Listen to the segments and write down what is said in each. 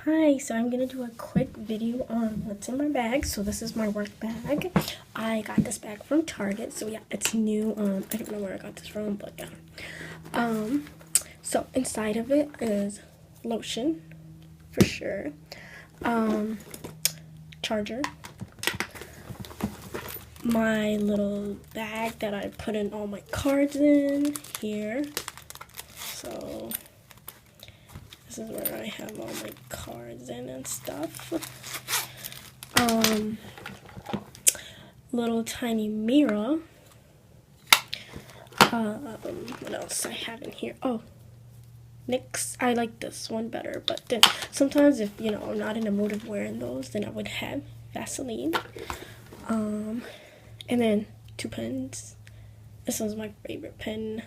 Hi, so I'm gonna do a quick video on what's in my bag. So this is my work bag. I got this bag from Target, so yeah, it's new. I don't know where I got this from, but yeah. So inside of it is lotion, for sure. Charger. My little bag that I put in all my cards in here. So this is where I have all my cards in and stuff. Little tiny mirror. What else I have in here? Oh, NYX. I like this one better, but then sometimes if, I'm not in the mood of wearing those, then I would have Vaseline. And then 2 pens. This one's my favorite pen.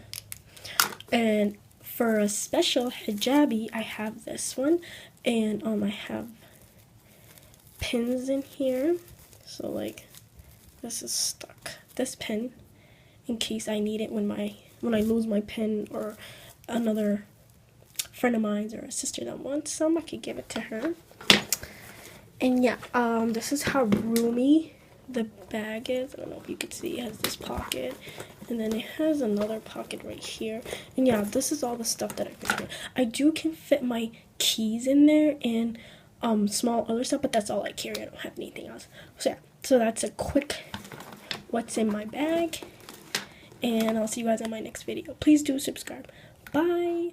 And for a special hijabi, I have this one, and I have pins in here. So like, this is stuck. This pen, in case I need it when I lose my pen, or another friend of mine's or a sister that wants some, I could give it to her. And yeah, this is how roomy the bag is. I don't know if you can see. It has this pocket, and then it has another pocket right here. And yeah, this is all the stuff that I can fit. I can fit my keys in there and small other stuff, but that's all I carry. I don't have anything else. So yeah, so that's a quick what's in my bag, and I'll see you guys in my next video. Please do subscribe. Bye.